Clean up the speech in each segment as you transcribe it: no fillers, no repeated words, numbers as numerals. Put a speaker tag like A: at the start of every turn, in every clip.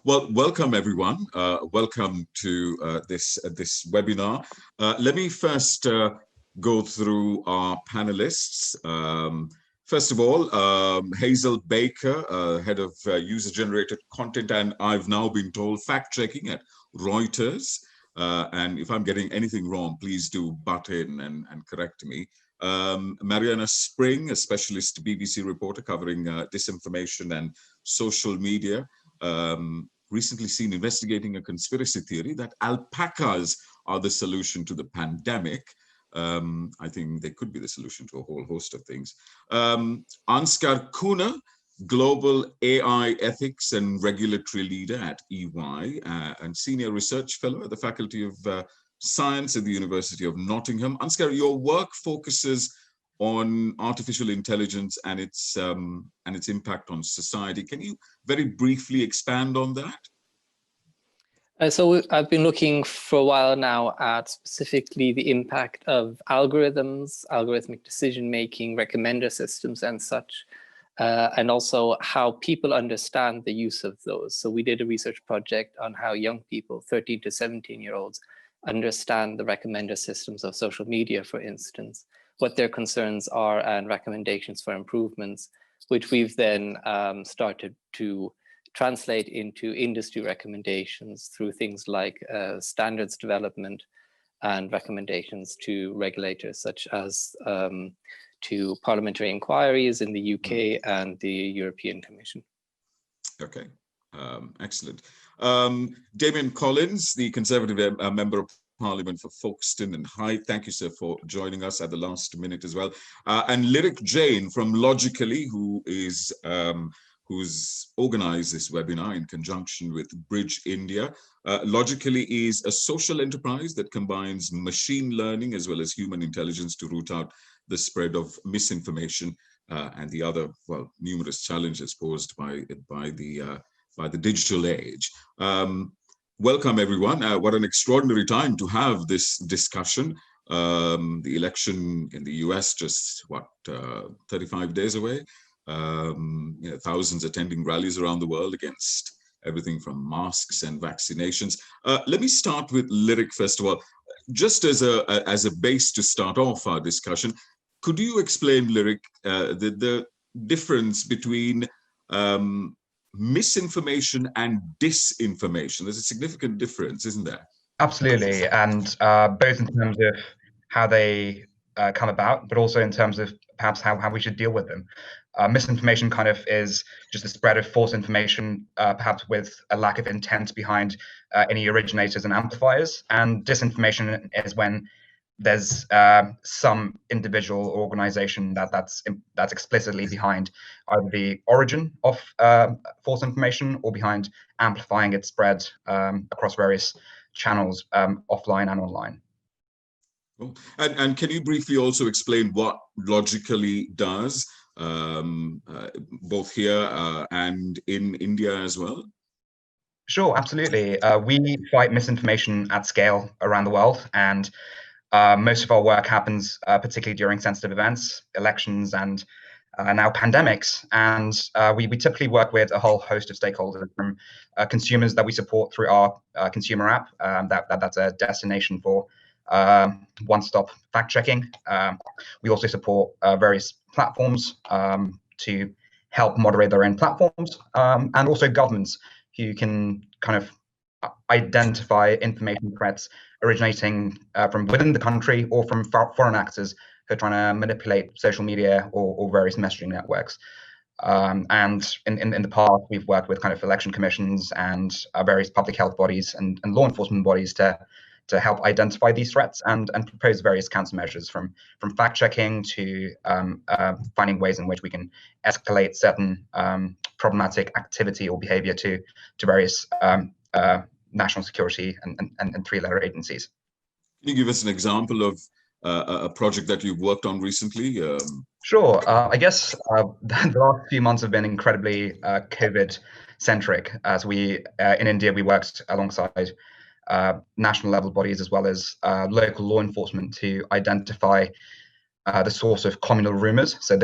A: Well, welcome everyone. Welcome to this webinar. Let me first go through our panelists. First of all, Hazel Baker, head of user-generated content, and I've now been told fact-checking at Reuters. And if I'm getting anything wrong, please do butt in and correct me. Marianna Spring, a specialist BBC reporter covering disinformation and social media. Recently seen investigating a conspiracy theory that alpacas are the solution to the pandemic. I think they could be the solution to a whole host of things. Ansgar Kuna, global AI ethics and regulatory leader at EY and senior research fellow at the Faculty of Science at the University of Nottingham. Ansgar, your work focuses on artificial intelligence and its impact on society. Can you very briefly expand on that?
B: So I've been looking for a while now at specifically the impact of algorithms, algorithmic decision-making, recommender systems and such, and also how people understand the use of those. So we did a research project on how young people, 13 to 17-year-olds, understand the recommender systems of social media, for instance, what their concerns are and recommendations for improvements, which we've then started to translate into industry recommendations through things like standards development and recommendations to regulators, such as to parliamentary inquiries in the UK and the European Commission. Okay,
A: excellent. Damian Collins, the Conservative member of Parliament for Folkestone and Hythe. Thank you, sir, for joining us at the last minute as well. And Lyric Jain from Logically, who's organized this webinar in conjunction with Bridge India. Logically is a social enterprise that combines machine learning as well as human intelligence to root out the spread of misinformation and the other, well, numerous challenges posed by the digital age. Welcome, everyone. What an extraordinary time to have this discussion. The election in the US just, 35 days away. Thousands attending rallies around the world against everything from masks and vaccinations. Let me start with Lyric first of all. Just as a base to start off our discussion, could you explain, Lyric, the difference between misinformation and disinformation? There's a significant difference, isn't there?
C: Absolutely, and both in terms of how they come about, but also in terms of perhaps how we should deal with them. Misinformation kind of is just the spread of false information, perhaps with a lack of intent behind any originators and amplifiers. And disinformation is when there's some individual or organization that's explicitly behind either the origin of false information or behind amplifying its spread across various channels, offline and online.
A: Cool. And can you briefly also explain what Logically does, both here and in India as well?
C: Sure, absolutely. We fight misinformation at scale around the world, and most of our work happens particularly during sensitive events, elections, and now pandemics. And we typically work with a whole host of stakeholders, from consumers that we support through our consumer app. That's a destination for one-stop fact-checking. We also support various platforms to help moderate their own platforms, and also governments who can kind of identify information threats originating from within the country or from foreign actors who are trying to manipulate social media or various messaging networks. And in the past, we've worked with kind of election commissions and various public health bodies and law enforcement bodies to help identify these threats and propose various countermeasures, from fact-checking to finding ways in which we can escalate certain problematic activity or behavior to various national security and three-letter agencies.
A: Can you give us an example of a project that you've worked on recently?
C: Sure. I guess the last few months have been incredibly COVID-centric, as we in India, we worked alongside national level bodies as well as local law enforcement to identify the source of communal rumors. So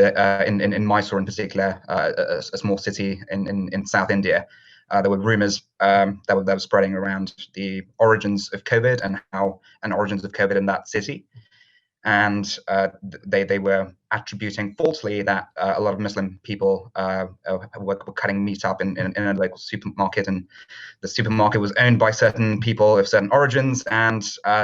C: in Mysore in particular, a small city in South India, there were rumors that were spreading around the origins of COVID and origins of COVID in that city. And they were attributing falsely that a lot of Muslim people were cutting meat up in a local supermarket, and the supermarket was owned by certain people of certain origins. And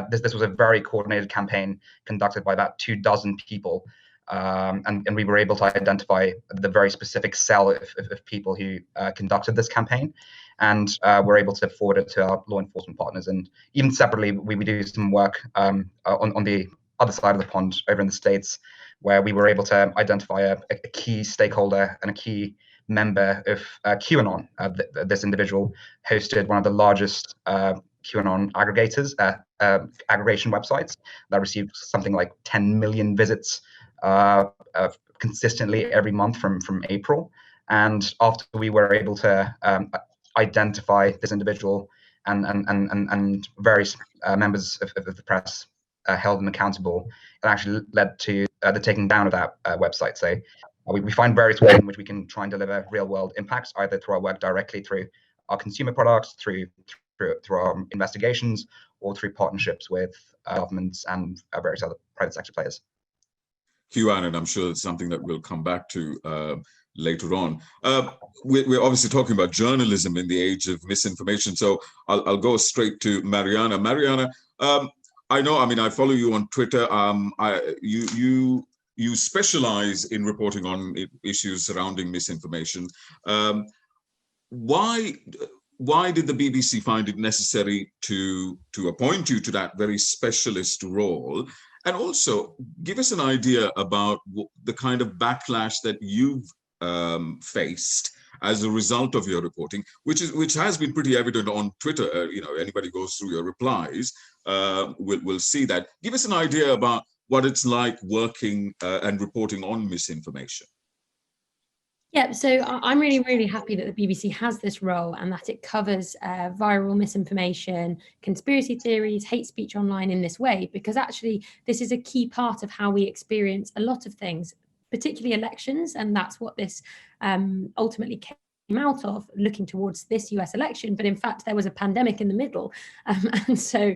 C: this was a very coordinated campaign conducted by about 24 people. And we were able to identify the very specific cell of people who conducted this campaign, and we're able to forward it to our law enforcement partners. And even separately, we do some work on the other side of the pond over in the States, where we were able to identify a key stakeholder and a key member of QAnon. This individual hosted one of the largest QAnon aggregators, aggregation websites that received something like 10 million visits consistently every month from April. And after we were able to identify this individual and various members of the press held them accountable, it actually led to the taking down of that website. So we find various ways in which we can try and deliver real world impacts, either through our work directly through our consumer products, through our investigations, or through partnerships with governments and various other private sector players.
A: QAnon, I'm sure it's something that we'll come back to later on. We're obviously talking about journalism in the age of misinformation, so I'll go straight to Marianna. Marianna, I know, I mean, I follow you on Twitter. You specialize in reporting on issues surrounding misinformation. Why did the BBC find it necessary to appoint you to that very specialist role? And also give us an idea about the kind of backlash that you've faced as a result of your reporting, which has been pretty evident on Twitter. You know, anybody goes through your replies will see that. Give us an idea about what it's like working and reporting on misinformation.
D: Yeah, so I'm really, really happy that the BBC has this role and that it covers viral misinformation, conspiracy theories, hate speech online in this way, because actually this is a key part of how we experience a lot of things, particularly elections. And that's what this ultimately came out of, looking towards this US election. But in fact, there was a pandemic in the middle. And so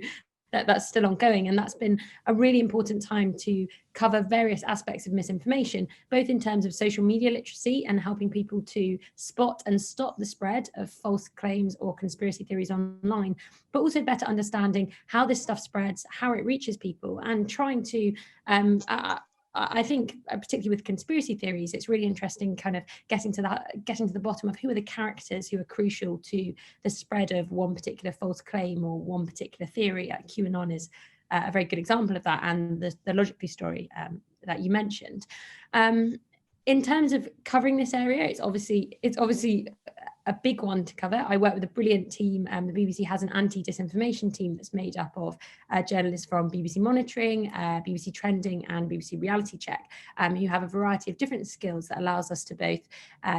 D: that's still ongoing. And that's been a really important time to cover various aspects of misinformation, both in terms of social media literacy and helping people to spot and stop the spread of false claims or conspiracy theories online, but also better understanding how this stuff spreads, how it reaches people, and trying to I think particularly with conspiracy theories, it's really interesting kind of getting to the bottom of who are the characters who are crucial to the spread of one particular false claim or one particular theory. QAnon is a very good example of that, and the Logically story that you mentioned. In terms of covering this area, it's obviously a big one to cover. I work with a brilliant team. The BBC has an anti-disinformation team that's made up of journalists from BBC Monitoring, BBC Trending, and BBC Reality Check, who have a variety of different skills that allows us to both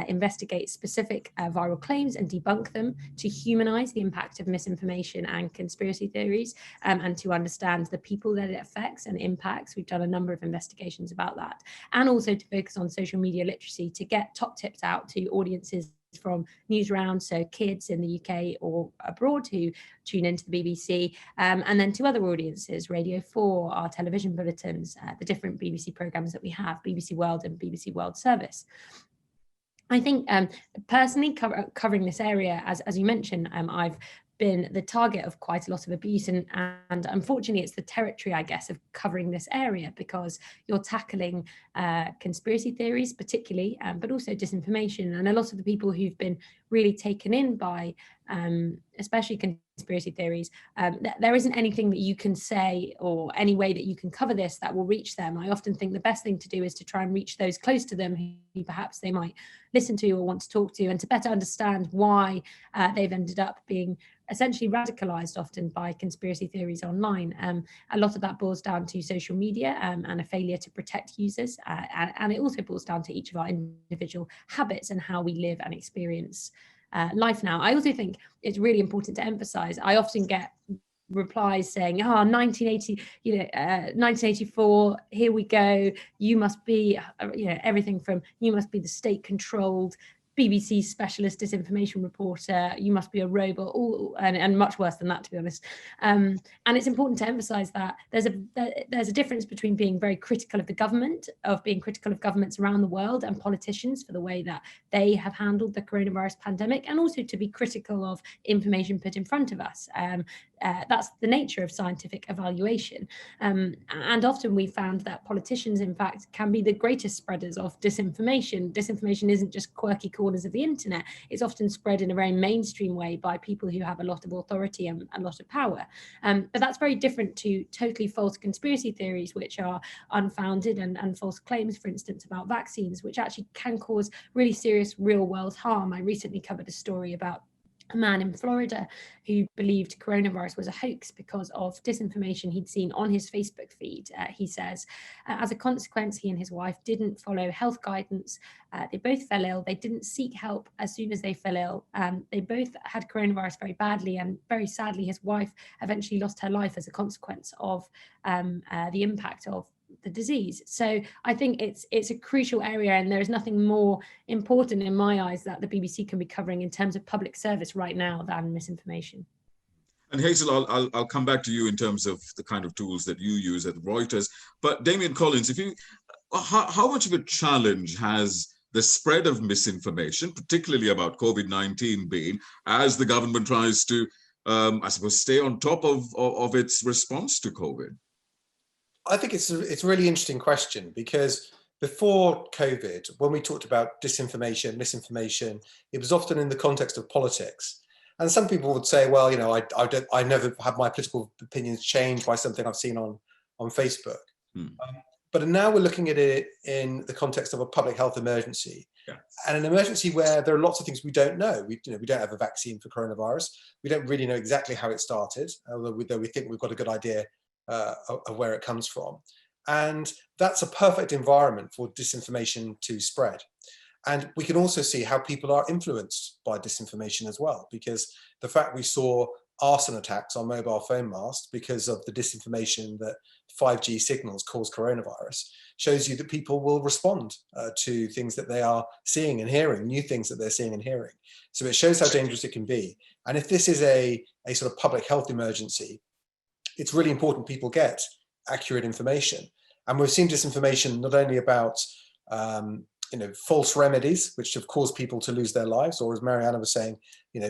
D: investigate specific viral claims and debunk them, to humanize the impact of misinformation and conspiracy theories, and to understand the people that it affects and impacts. We've done a number of investigations about that, and also to focus on social media literacy to get top tips out to audiences from news rounds, so kids in the UK or abroad who tune into the BBC, and then to other audiences, Radio 4, our television bulletins, the different BBC programmes that we have, BBC World and BBC World Service. I think personally covering this area, as you mentioned, I've been the target of quite a lot of abuse, and unfortunately it's the territory, I guess, of covering this area, because you're tackling conspiracy theories particularly, but also disinformation, and a lot of the people who've been really taken in by especially conspiracy theories, there isn't anything that you can say or any way that you can cover this that will reach them. I often think the best thing to do is to try and reach those close to them who perhaps they might listen to or want to talk to, and to better understand why they've ended up being essentially radicalized often by conspiracy theories online. A lot of that boils down to social media and a failure to protect users. And it also boils down to each of our individual habits and how we live and experience life now. I also think it's really important to emphasize, I often get replies saying, 1980, 1984, here we go. You must be, everything from, you must be the state controlled BBC specialist disinformation reporter, you must be a robot, and much worse than that, to be honest. And it's important to emphasize that there's a difference between being very critical of the government, of being critical of governments around the world and politicians for the way that they have handled the coronavirus pandemic, and also to be critical of information put in front of us. That's the nature of scientific evaluation. And often we found that politicians, in fact, can be the greatest spreaders of disinformation. Disinformation isn't just quirky corners of the internet. It's often spread in a very mainstream way by people who have a lot of authority and a lot of power. But that's very different to totally false conspiracy theories, which are unfounded, and false claims, for instance, about vaccines, which actually can cause really serious real world harm. I recently covered a story about a man in Florida who believed coronavirus was a hoax because of disinformation he'd seen on his Facebook feed. He says, as a consequence, he and his wife didn't follow health guidance. They both fell ill. They didn't seek help as soon as they fell ill. They both had coronavirus very badly, and very sadly, his wife eventually lost her life as a consequence of the impact of the disease. So I think it's a crucial area, and there is nothing more important in my eyes that the BBC can be covering in terms of public service right now than misinformation.
A: And Hazel, I'll come back to you in terms of the kind of tools that you use at Reuters. But Damian Collins, how much of a challenge has the spread of misinformation, particularly about COVID-19, been as the government tries to, I suppose, stay on top of its response to COVID?
E: I think it's a really interesting question, because before COVID, when we talked about disinformation, misinformation, it was often in the context of politics. And some people would say, well, you know, I never have my political opinions changed by something I've seen on Facebook. But now we're looking at it in the context of a public health emergency, and an emergency where there are lots of things we don't know. We don't have a vaccine for coronavirus. We don't really know exactly how it started, although we think we've got a good idea of where it comes from. And that's a perfect environment for disinformation to spread. And we can also see how people are influenced by disinformation as well, because the fact we saw arson attacks on mobile phone masts because of the disinformation that 5G signals cause coronavirus shows you that people will respond to things that they are seeing and hearing, new things that they're seeing and hearing. So it shows how dangerous it can be. And if this is a sort of public health emergency, it's really important people get accurate information. And we've seen disinformation not only about false remedies, which have caused people to lose their lives, or as Marianna was saying,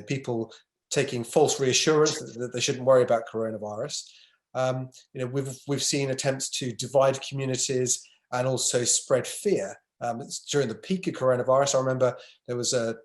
E: people taking false reassurance that they shouldn't worry about coronavirus. We've seen attempts to divide communities and also spread fear. During the peak of coronavirus, I remember there was a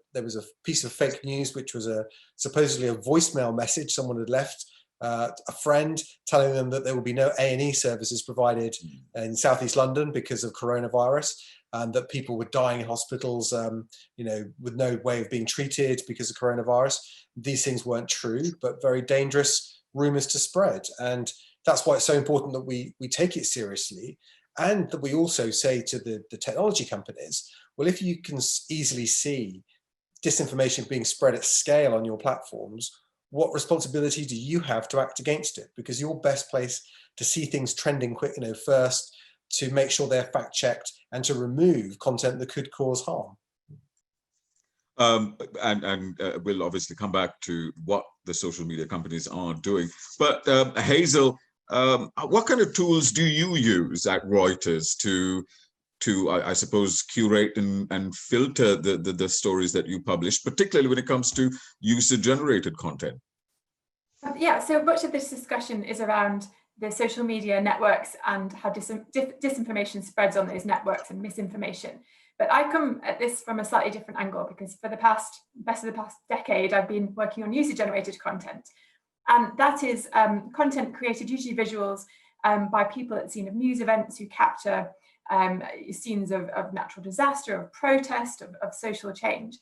E: piece of fake news, which was supposedly a voicemail message someone had left a friend telling them that there will be no A&E services provided in Southeast London because of coronavirus, and that people were dying in hospitals, with no way of being treated because of coronavirus. These things weren't true, but very dangerous rumors to spread. And that's why it's so important that we take it seriously, and that we also say to the technology companies, well, if you can easily see disinformation being spread at scale on your platforms, what responsibility do you have to act against it? Because you're best placed to see things trending quick, first, to make sure they're fact checked and to remove content that could cause harm.
A: We'll obviously come back to what the social media companies are doing. But Hazel, what kind of tools do you use at Reuters to I suppose, curate and filter the stories that you publish, particularly when it comes to user-generated content?
F: Yeah, so much of this discussion is around the social media networks and how disinformation spreads on those networks and misinformation. But I come at this from a slightly different angle, because for the past decade, I've been working on user-generated content. And that is content created, usually visuals, by people at the scene of news events who capture scenes of natural disaster, of protest, of social change.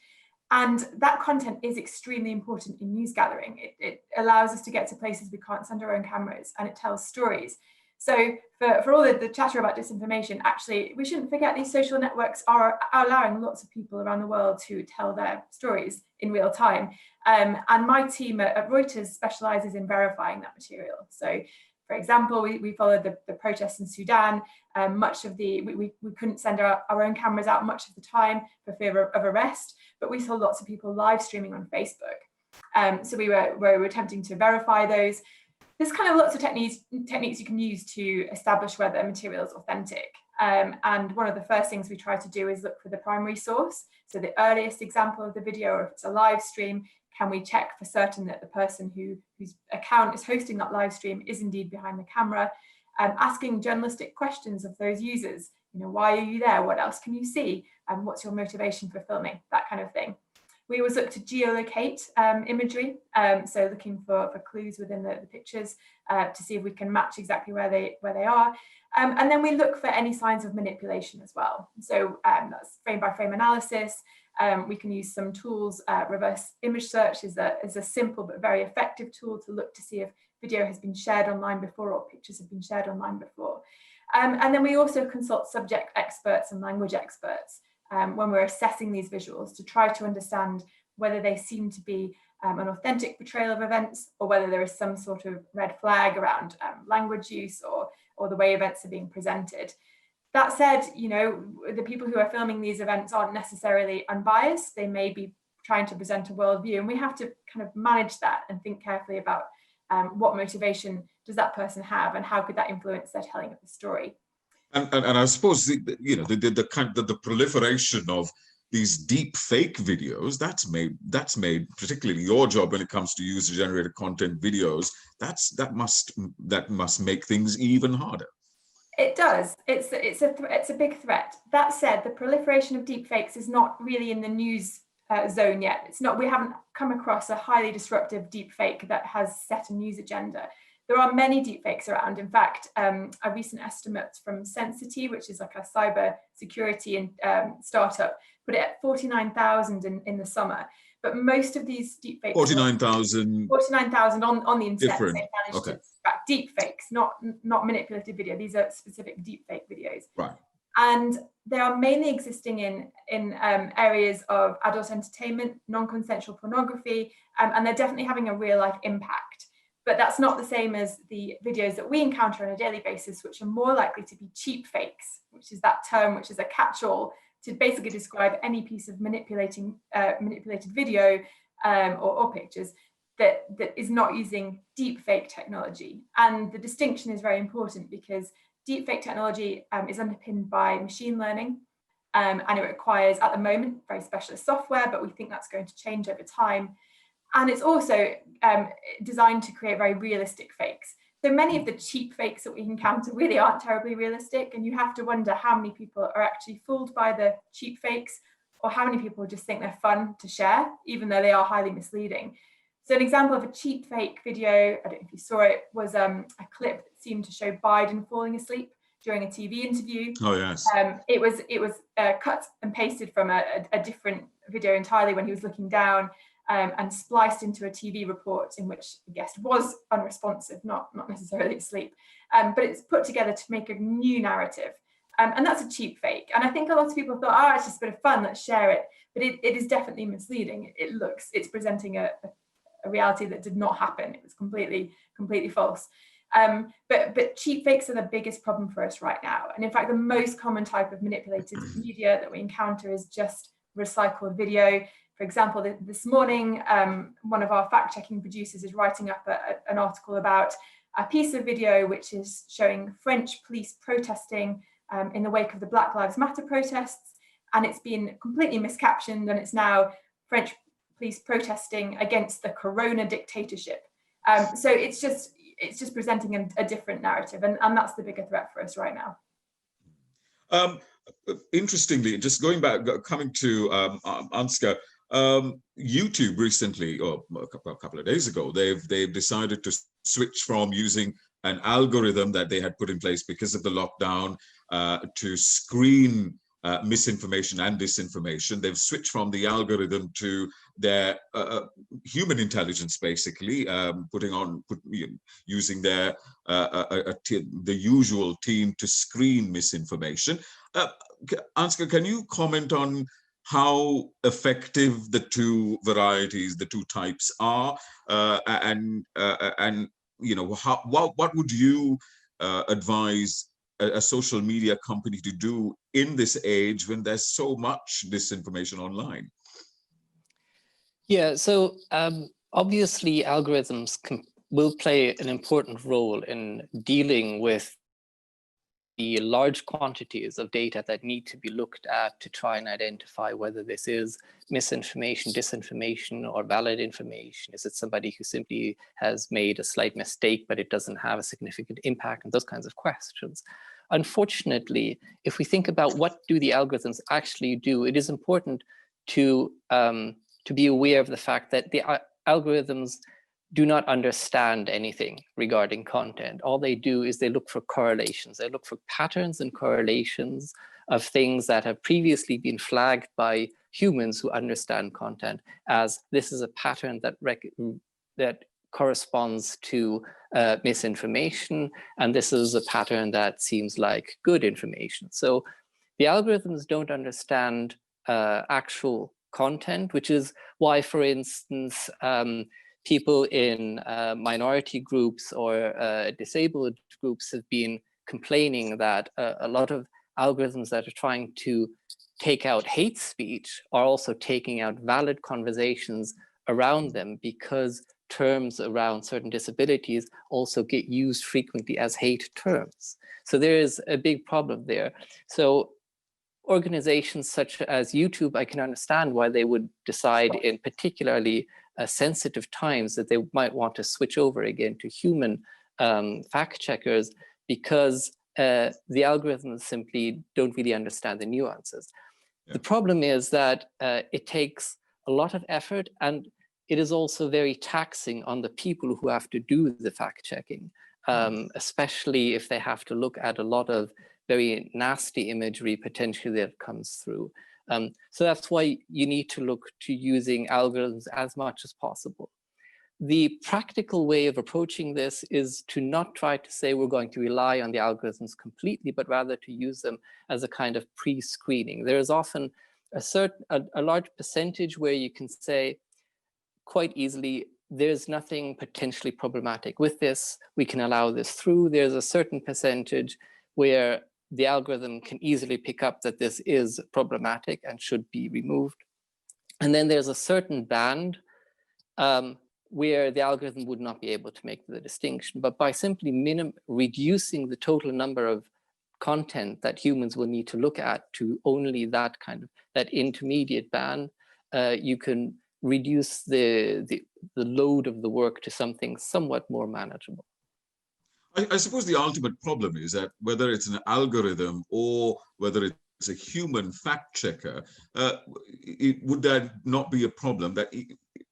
F: And that content is extremely important in news gathering. It allows us to get to places we can't send our own cameras, and it tells stories. So for all the chatter about disinformation, actually, we shouldn't forget these social networks are allowing lots of people around the world to tell their stories in real time. And my team at Reuters specializes in verifying that material. So For example, we followed the protests in Sudan. Much of we couldn't send our own cameras out much of the time for fear of arrest, but we saw lots of people live streaming on Facebook. So we were attempting to verify those. There's kind of lots of techniques you can use to establish whether a material is authentic. And one of the first things we try to do is look for the primary source. So the earliest example of the video, or if it's a live stream, can we check for certain that the person whose account is hosting that live stream is indeed behind the camera? Asking journalistic questions of those users. Why are you there? What else can you see? And what's your motivation for filming? That kind of thing. We always look to geolocate imagery, so looking for clues within the pictures to see if we can match exactly where they are. And then we look for any signs of manipulation as well. So that's frame by frame analysis. We can use some tools. Reverse image search is a simple but very effective tool to look to see if video has been shared online before or pictures have been shared online before. And then we also consult subject experts and language experts when we're assessing these visuals to try to understand whether they seem to be an authentic portrayal of events, or whether there is some sort of red flag around language use or the way events are being presented. That said, the people who are filming these events aren't necessarily unbiased. They may be trying to present a worldview, and we have to kind of manage that and think carefully about what motivation does that person have, and how could that influence their telling of the story.
A: And I suppose the proliferation of these deep fake videos that's made particularly your job when it comes to user generated content videos. That must make things even harder.
F: It does. It's a big threat. That said, the proliferation of deepfakes is not really in the news zone yet. It's not. We haven't come across a highly disruptive deepfake that has set a news agenda. There are many deepfakes around. In fact, a recent estimate from Sensity, which is like a cyber security startup, put it at 49,000 in the summer. But most of these deepfakes,
A: 49,000
F: on the internet,
A: different.
F: they managed
A: Okay.
F: to track deepfakes, not manipulative video. These are specific deepfake videos.
A: Right.
F: And they are mainly existing in areas of adult entertainment, non-consensual pornography, and they're definitely having a real life impact. But that's not the same as the videos that we encounter on a daily basis, which are more likely to be cheap fakes, which is that term which is a catch-all to basically describe any piece of manipulated video or pictures that is not using deep fake technology. And the distinction is very important because deep fake technology is underpinned by machine learning, and it requires, at the moment, very specialist software, but we think that's going to change over time. And it's also designed to create very realistic fakes. So many of the cheap fakes that we encounter really aren't terribly realistic, and you have to wonder how many people are actually fooled by the cheap fakes, or how many people just think they're fun to share, even though they are highly misleading. So an example of a cheap fake video, I don't know if you saw it, was a clip that seemed to show Biden falling asleep during a TV interview.
A: Oh yes.
F: It was cut and pasted from a different video entirely when he was looking down, and spliced into a TV report in which the guest was unresponsive, not necessarily asleep. But it's put together to make a new narrative. And that's a cheap fake. And I think a lot of people thought, it's just a bit of fun, let's share it. But it is definitely misleading. It's presenting a reality that did not happen. It was completely false. But cheap fakes are the biggest problem for us right now. And in fact, the most common type of manipulated media that we encounter is just recycled video. For example, this morning, one of our fact-checking producers is writing up an article about a piece of video which is showing French police protesting in the wake of the Black Lives Matter protests, and it's been completely miscaptioned, and it's now French police protesting against the Corona dictatorship. So it's just presenting a different narrative, and that's the bigger threat for us right now.
A: Interestingly, just going back, coming to Ansgar, YouTube recently, or a couple of days ago, they've decided to switch from using an algorithm that they had put in place because of the lockdown to screen misinformation and disinformation. They've switched from the algorithm to their human intelligence, basically, using their the usual team to screen misinformation. Ansgar, can you comment on how effective the two varieties, the two types are, and what would you advise a social media company to do in this age when there's so much disinformation online?
B: Yeah, so obviously algorithms will play an important role in dealing with the large quantities of data that need to be looked at to try and identify whether this is misinformation, disinformation, or valid information. Is it somebody who simply has made a slight mistake, but it doesn't have a significant impact, and those kinds of questions. Unfortunately, if we think about what do the algorithms actually do, it is important to be aware of the fact that the algorithms do not understand anything regarding content. All they do is they look for correlations. They look for patterns and correlations of things that have previously been flagged by humans who understand content as this is a pattern that corresponds to misinformation, and this is a pattern that seems like good information. So the algorithms don't understand actual content, which is why, for instance, people in minority groups or disabled groups have been complaining that a lot of algorithms that are trying to take out hate speech are also taking out valid conversations around them, because terms around certain disabilities also get used frequently as hate terms. So there is a big problem there. So organizations such as YouTube, I can understand why they would decide in particularly sensitive times that they might want to switch over again to human fact checkers, because the algorithms simply don't really understand the nuances. Yeah. The problem is that it takes a lot of effort, and it is also very taxing on the people who have to do the fact checking, especially if they have to look at a lot of very nasty imagery potentially that comes through. So that's why you need to look to using algorithms as much as possible. The practical way of approaching this is to not try to say we're going to rely on the algorithms completely, but rather to use them as a kind of pre-screening. There is often a large percentage where you can say quite easily, there's nothing potentially problematic with this, we can allow this through. There's a certain percentage where the algorithm can easily pick up that this is problematic and should be removed. And then there's a certain band where the algorithm would not be able to make the distinction. But by simply reducing the total number of content that humans will need to look at to only that intermediate band, you can reduce the load of the work to something somewhat more manageable.
A: I suppose the ultimate problem is that whether it's an algorithm or whether it's a human fact checker, would that not be a problem that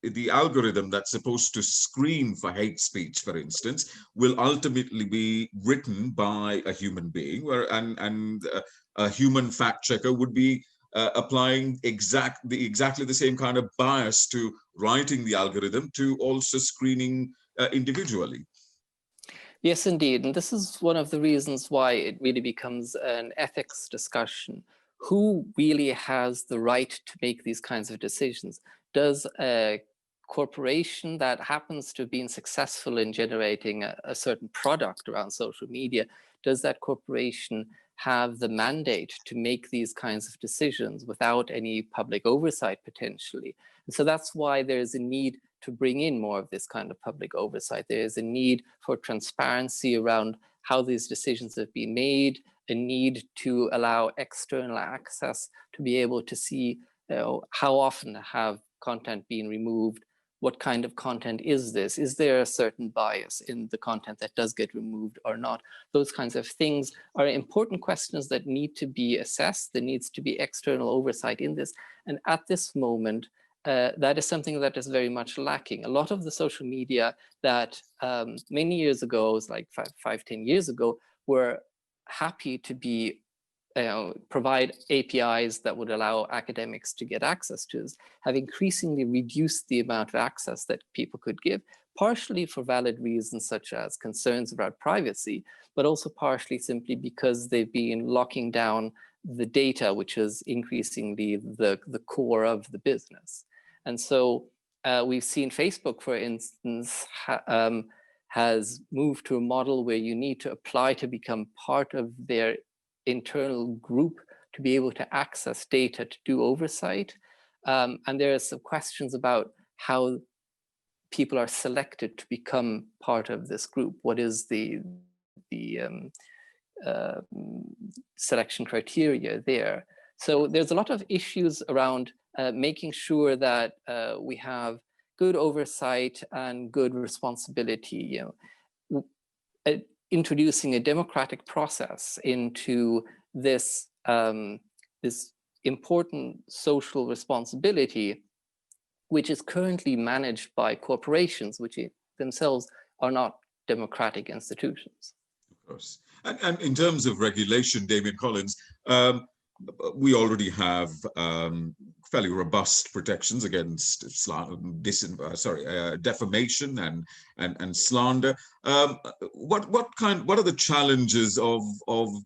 A: the algorithm that's supposed to screen for hate speech, for instance, will ultimately be written by a human being, and a human fact checker would be applying exactly the same kind of bias to writing the algorithm to also screening individually.
B: Yes, indeed. And this is one of the reasons why it really becomes an ethics discussion. Who really has the right to make these kinds of decisions? Does a corporation that happens to have been successful in generating a certain product around social media, does that corporation have the mandate to make these kinds of decisions without any public oversight potentially? And so that's why there's a need to bring in more of this kind of public oversight. There is a need for transparency around how these decisions have been made, a need to allow external access to be able to see how often have content been removed, what kind of content is this? Is there a certain bias in the content that does get removed or not? Those kinds of things are important questions that need to be assessed. There needs to be external oversight in this. And at this moment, that is something that is very much lacking. A lot of the social media that many years ago, like 5-10 years ago, were happy to be provide APIs that would allow academics to get access to us, have increasingly reduced the amount of access that people could give, partially for valid reasons such as concerns about privacy, but also partially simply because they've been locking down the data, which is increasingly the core of the business. And so we've seen Facebook, for instance, has moved to a model where you need to apply to become part of their internal group to be able to access data to do oversight. And there are some questions about how people are selected to become part of this group. What is the selection criteria there? So there's a lot of issues around making sure that we have good oversight and good responsibility, introducing a democratic process into this, this important social responsibility, which is currently managed by corporations, which themselves are not democratic institutions.
A: Of course. And in terms of regulation, Damian Collins, we already have fairly robust protections against defamation and slander. What are the challenges of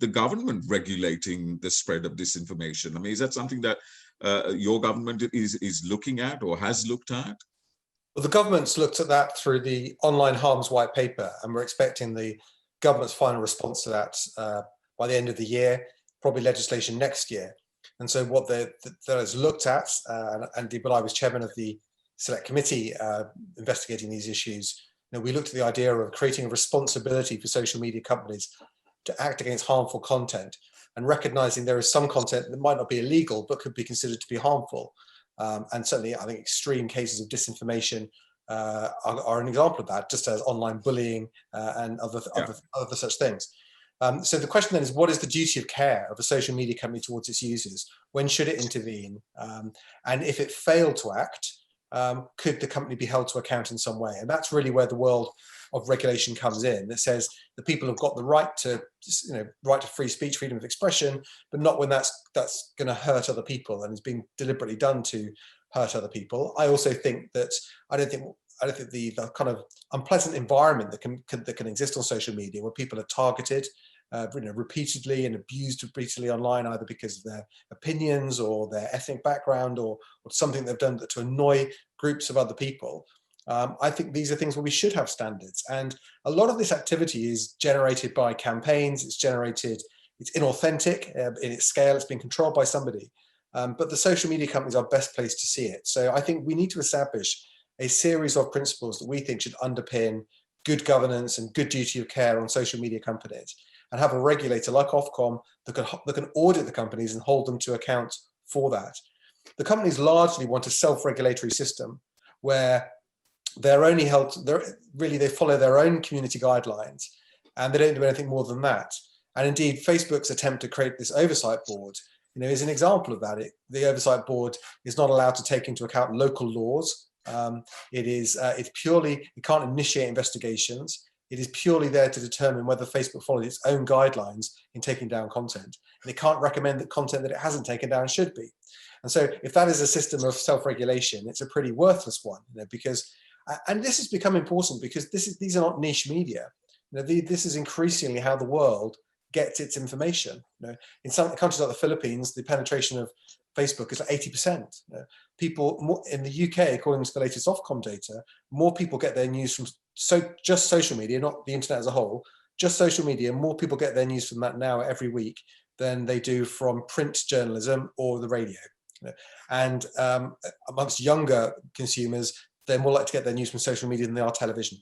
A: the government regulating the spread of disinformation? I mean, is that something that your government is looking at or has looked at?
E: Well, the government's looked at that through the online harms white paper, and we're expecting the government's final response to that by the end of the year, probably legislation next year. And so what that is looked at, and indeed, but I was chairman of the select committee investigating these issues. We looked at the idea of creating a responsibility for social media companies to act against harmful content, and recognizing there is some content that might not be illegal but could be considered to be harmful. And certainly, I think extreme cases of disinformation are an example of that, just as online bullying and other such things. So the question then is, what is the duty of care of a social media company towards its users? When should it intervene? And if it failed to act, could the company be held to account in some way? And that's really where the world of regulation comes in, that says the people have got the right to, right to free speech, freedom of expression, but not when that's going to hurt other people and is being deliberately done to hurt other people. I also think that I don't think the kind of unpleasant environment that can exist on social media, where people are targeted repeatedly and abused repeatedly online, either because of their opinions or their ethnic background or something they've done to annoy groups of other people. I think these are things where we should have standards. And a lot of this activity is generated by campaigns. It's inauthentic in its scale. It's been controlled by somebody. But the social media companies are best placed to see it. So I think we need to establish a series of principles that we think should underpin good governance and good duty of care on social media companies, and have a regulator like Ofcom that can audit the companies and hold them to account for that. The companies largely want a self-regulatory system where they're only held, they follow their own community guidelines, and they don't do anything more than that. And indeed, Facebook's attempt to create this oversight board, is an example of that. The oversight board is not allowed to take into account local laws. It can't initiate investigations. It is purely there to determine whether Facebook follows its own guidelines in taking down content. And it can't recommend that content that it hasn't taken down should be. And so if that is a system of self-regulation, it's a pretty worthless one, because, and this has become important because these are not niche media. This is increasingly how the world gets its information. In some countries like the Philippines, the penetration of Facebook is like 80%. People in the UK, according to the latest Ofcom data, more people get their news from just social media, not the internet as a whole, just social media. More people get their news from that now every week than they do from print journalism or the radio. And amongst younger consumers, they're more likely to get their news from social media than they are television.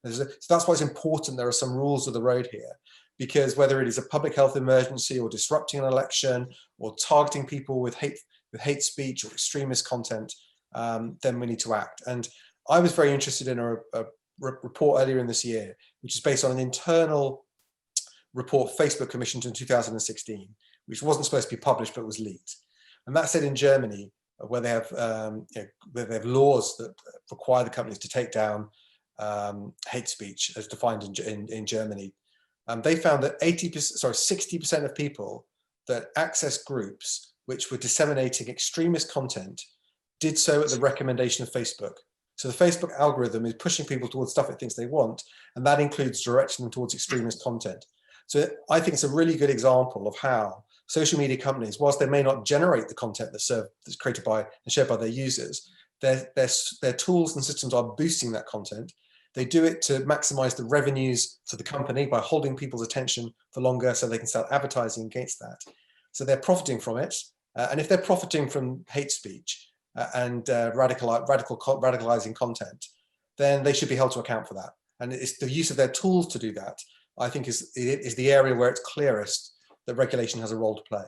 E: So that's why it's important there are some rules of the road here, because whether it is a public health emergency or disrupting an election or targeting people with hate speech or extremist content, then we need to act. And I was very interested in a report earlier in this year, which is based on an internal report Facebook commissioned in 2016, which wasn't supposed to be published but was leaked. And that said, in Germany, where they have laws that require the companies to take down hate speech as defined in Germany, they found that 60% of people that access groups which were disseminating extremist content did so at the recommendation of Facebook. So the Facebook algorithm is pushing people towards stuff it thinks they want, and that includes directing them towards extremist content. So I think it's a really good example of how social media companies, whilst they may not generate the content that's created by and shared by their users, their tools and systems are boosting that content. They do it to maximize the revenues for the company by holding people's attention for longer so they can sell advertising against that. So they're profiting from it. And if they're profiting from hate speech and radicalizing content, then they should be held to account for that. And it's the use of their tools to do that, I think, is the area where it's clearest that regulation has a role to play.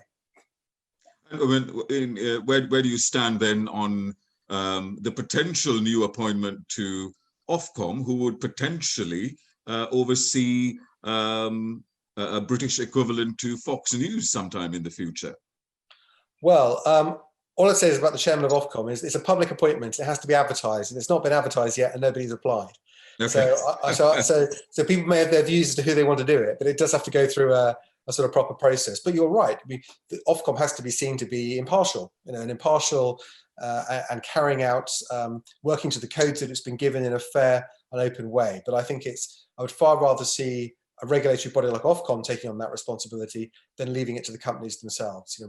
A: Where do you stand then on the potential new appointment to Ofcom, who would potentially oversee a British equivalent to Fox News sometime in the future?
E: Well, all I'd say is about the chairman of Ofcom is it's a public appointment. It has to be advertised, and it's not been advertised yet, and nobody's applied. Okay. So people may have their views as to who they want to do it, but it does have to go through a sort of proper process. But you're right. I mean, the Ofcom has to be seen to be impartial, and impartial and carrying out, working to the codes that it's been given in a fair and open way. But I think I would far rather see a regulatory body like Ofcom taking on that responsibility than leaving it to the companies themselves. I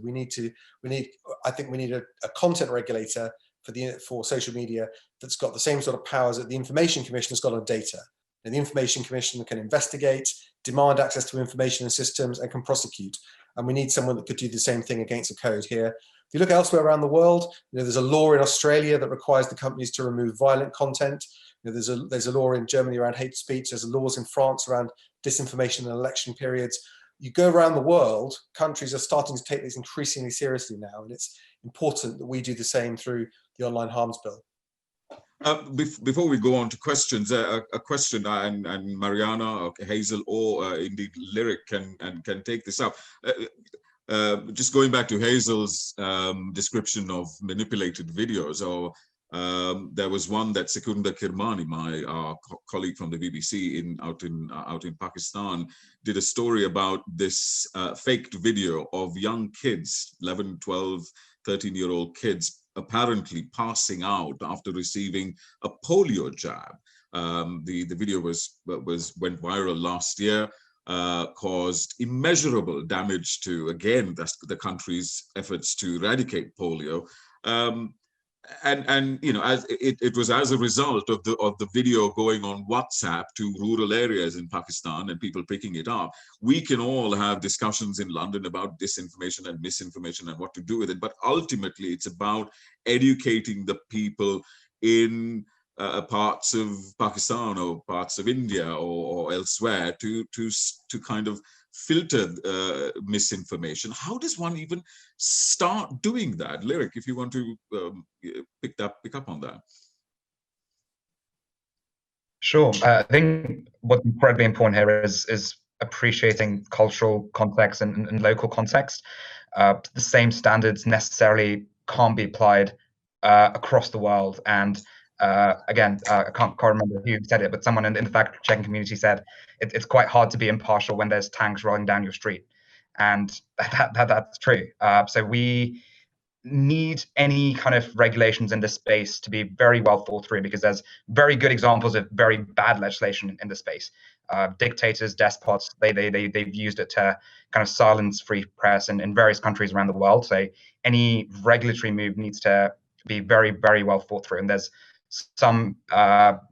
E: think we need a content regulator for social media that's got the same sort of powers that the Information Commission has got on data. And the Information Commission can investigate, demand access to information and systems, and can prosecute. And we need someone that could do the same thing against a code here. If you look elsewhere around the world, there's a law in Australia that requires the companies to remove violent content. There's a law in Germany around hate speech. There's laws in France around disinformation in election periods. You go around the world, countries are starting to take this increasingly seriously now, and it's important that we do the same through the Online Harms Bill.
A: Before we go on to questions, a question, and Marianna, or Hazel, or indeed Lyric can take this up. Just going back to Hazel's description of manipulated videos, or there was one that Sekunda Kirmani, my colleague from the BBC out in Pakistan, did a story about this faked video of young kids, 11, 12, 13-year-old kids, apparently passing out after receiving a polio jab. The video went viral last year, caused immeasurable damage to, again, the country's efforts to eradicate polio. And as it was as a result of the video going on WhatsApp to rural areas in Pakistan and people picking it up. We can all have discussions in London about disinformation and misinformation and what to do with it, but ultimately it's about educating the people in parts of Pakistan or parts of India or elsewhere to kind of filter misinformation. How does one even start doing that? Lyric, if you want to pick up on that.
C: Sure. I think what's incredibly important here is appreciating cultural context and local context. The same standards necessarily can't be applied across the world. And again, I can't remember who said it, but someone in the fact-checking community said it's quite hard to be impartial when there's tanks rolling down your street, and that's true. So we need any kind of regulations in this space to be very well thought through, because there's very good examples of very bad legislation in this space. Dictators, despots, they've used it to kind of silence free press in various countries around the world. So any regulatory move needs to be very, very well thought through, and there's some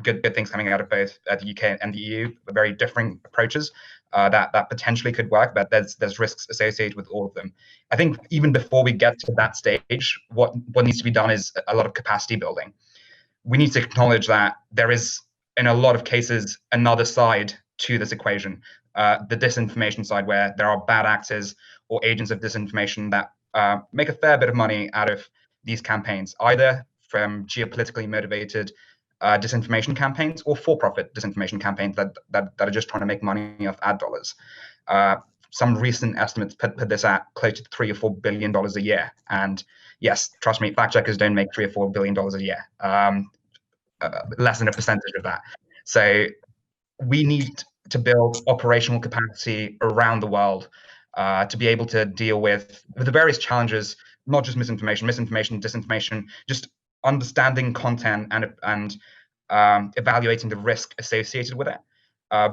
C: good things coming out of both the UK and the EU, very different approaches that potentially could work, but there's risks associated with all of them. I think even before we get to that stage, what needs to be done is a lot of capacity building. We need to acknowledge that there is, in a lot of cases, another side to this equation, the disinformation side, where there are bad actors or agents of disinformation that make a fair bit of money out of these campaigns, either from geopolitically motivated disinformation campaigns or for-profit disinformation campaigns that are just trying to make money off ad dollars. Some recent estimates put this at close to $3 or $4 billion a year. And yes, trust me, fact checkers don't make $3 or $4 billion a year, less than a percentage of that. So we need to build operational capacity around the world to be able to deal with the various challenges, not just misinformation, disinformation, just understanding content and evaluating the risk associated with it,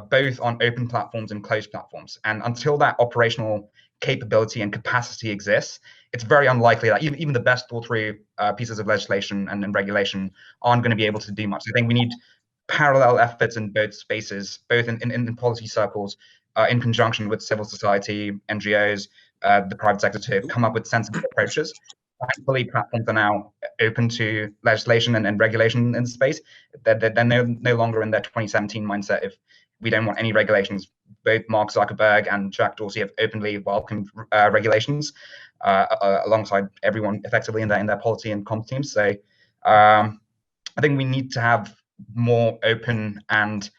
C: both on open platforms and closed platforms. And until that operational capability and capacity exists, it's very unlikely that even the best thought through pieces of legislation and regulation aren't going to be able to do much. I think we need parallel efforts in both spaces, both in policy circles, in conjunction with civil society, NGOs, the private sector, to come up with sensible approaches. Thankfully, platforms are now open to legislation and regulation in the space. They're no longer in their 2017 mindset if we don't want any regulations. Both Mark Zuckerberg and Jack Dorsey have openly welcomed regulations alongside everyone effectively in their policy and comms teams. So I think we need to have more open and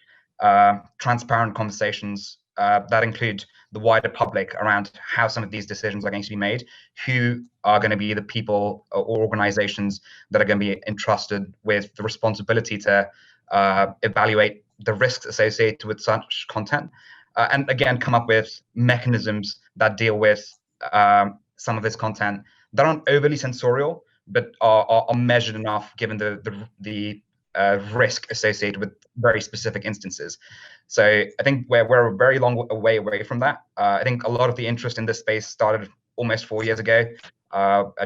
C: transparent conversations that include the wider public around how some of these decisions are going to be made, who are going to be the people or organizations that are going to be entrusted with the responsibility to evaluate the risks associated with such content, and again, come up with mechanisms that deal with some of this content that aren't overly censorial, but are measured enough given the risk associated with very specific instances. So I think we're a very long way away from that. I think a lot of the interest in this space started almost 4 years ago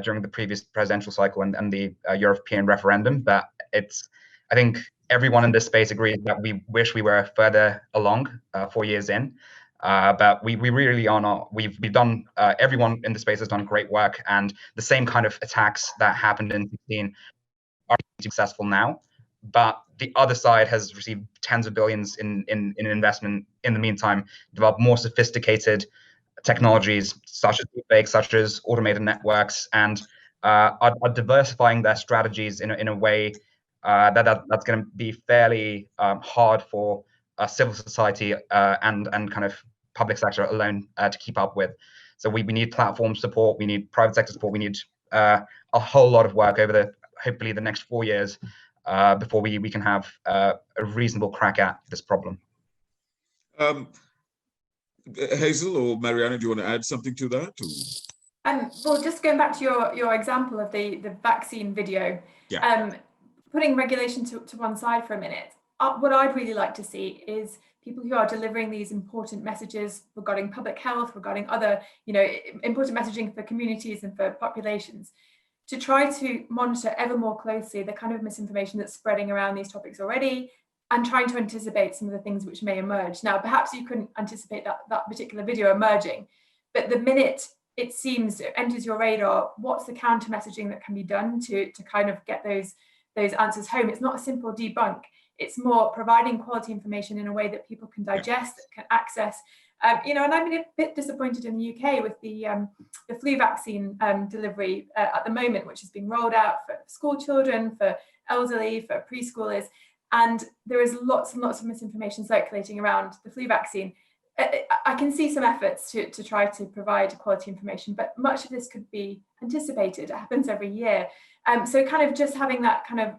C: during the previous presidential cycle and the European referendum. But I think everyone in this space agrees that we wish we were further along 4 years in. But we really are not. We've done, everyone in the space has done great work, and the same kind of attacks that happened in 2016 are successful now. But the other side has received tens of billions in investment in the meantime, developed more sophisticated technologies such as deepfakes, such as automated networks, and are diversifying their strategies in a way that's going to be fairly hard for civil society and kind of public sector alone to keep up with. So we need platform support, we need private sector support, we need a whole lot of work over hopefully the next 4 years before we can have a reasonable crack at this problem.
A: Hazel or Marianna, do you want to add something to that?
F: Well, just going back to your example of the vaccine video,
A: yeah.
F: Putting regulation to one side for a minute, what I'd really like to see is people who are delivering these important messages regarding public health, regarding other, important messaging for communities and for populations, to try to monitor ever more closely the kind of misinformation that's spreading around these topics already, and trying to anticipate some of the things which may emerge. Now, perhaps you couldn't anticipate that particular video emerging, but the minute it enters your radar, what's the counter messaging that can be done to kind of get those answers home? It's not a simple debunk. It's more providing quality information in a way that people can digest, can access. And I'm a bit disappointed in the UK with the flu vaccine delivery at the moment, which is being rolled out for school children, for elderly, for preschoolers. And there is lots and lots of misinformation circulating around the flu vaccine. I can see some efforts to try to provide quality information, but much of this could be anticipated. It happens every year. So kind of just having that kind of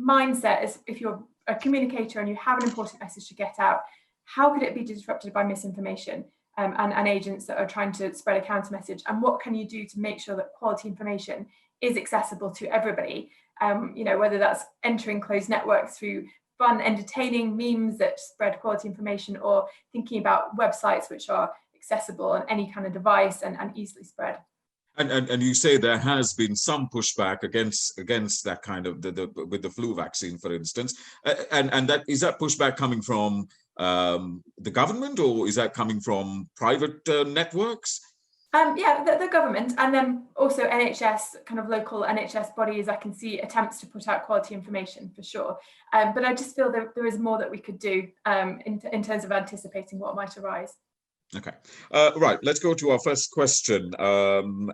F: mindset as if you're a communicator and you have an important message to get out, how could it be disrupted by misinformation and agents that are trying to spread a counter message? And what can you do to make sure that quality information is accessible to everybody? Whether that's entering closed networks through fun, entertaining memes that spread quality information, or thinking about websites which are accessible on any kind of device and easily spread.
A: And you say there has been some pushback against that kind of with the flu vaccine, for instance, and is that pushback coming from the government, or is that coming from private networks?
F: The government, and then also NHS, kind of local NHS bodies. I can see attempts to put out quality information for sure, but I just feel that there is more that we could do in terms of anticipating what might arise.
A: Okay, right, let's go to our first question.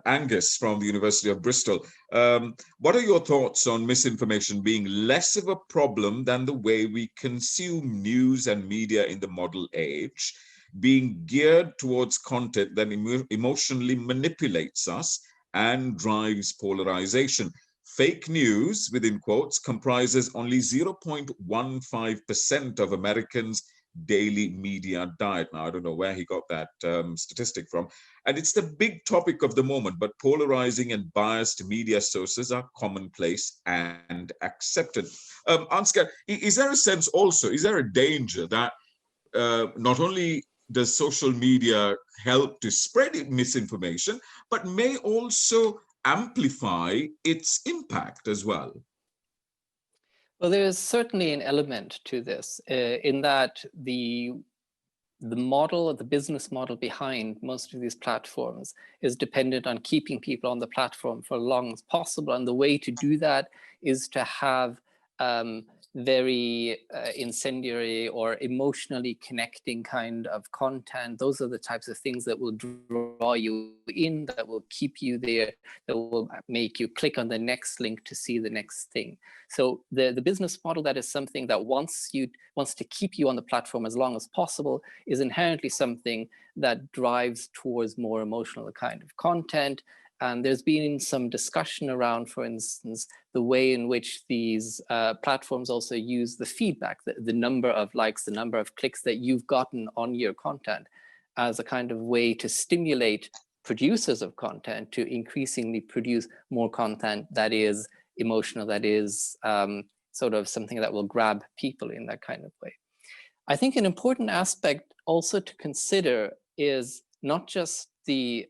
A: Angus from the University of Bristol. What are your thoughts on misinformation being less of a problem than the way we consume news and media in the modern age, being geared towards content that emotionally manipulates us and drives polarization? Fake news, within quotes, comprises only 0.15% of Americans' daily media diet. Now, I don't know where he got that statistic from. And it's the big topic of the moment, but polarizing and biased media sources are commonplace and accepted. Ansgar, is there a sense also, is there a danger that not only does social media help to spread misinformation, but may also amplify its impact as well?
B: Well, there is certainly an element to this in that the model, the business model behind most of these platforms is dependent on keeping people on the platform for as long as possible. And the way to do that is to have very incendiary or emotionally connecting kind of content. Those are the types of things that will draw you in, that will keep you there, that will make you click on the next link to see the next thing. So the business model that is something that wants to keep you on the platform as long as possible is inherently something that drives towards more emotional kind of content. And there's been some discussion around, for instance, the way in which these platforms also use the feedback, the number of likes, the number of clicks that you've gotten on your content as a kind of way to stimulate producers of content to increasingly produce more content that is emotional, that is sort of something that will grab people in that kind of way. I think an important aspect also to consider is not just the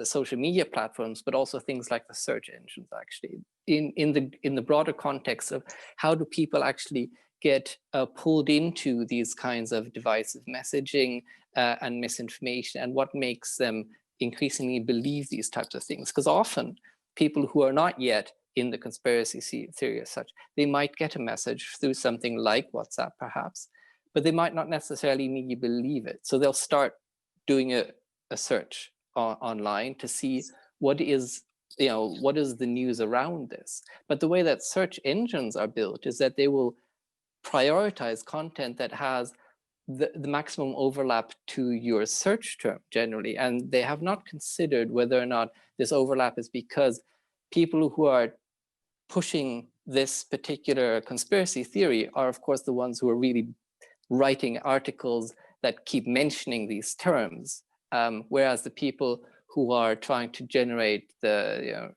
B: social media platforms, but also things like the search engines, actually, in the broader context of how do people actually get pulled into these kinds of divisive messaging and misinformation, and what makes them increasingly believe these types of things. Because often people who are not yet in the conspiracy theory as such, they might get a message through something like WhatsApp perhaps, but they might not necessarily immediately believe it. So they'll start doing a search online to see what is the news around this. But the way that search engines are built is that they will prioritize content that has the maximum overlap to your search term generally. And they have not considered whether or not this overlap is because people who are pushing this particular conspiracy theory are, of course, the ones who are really writing articles that keep mentioning these terms. Whereas the people who are trying to generate the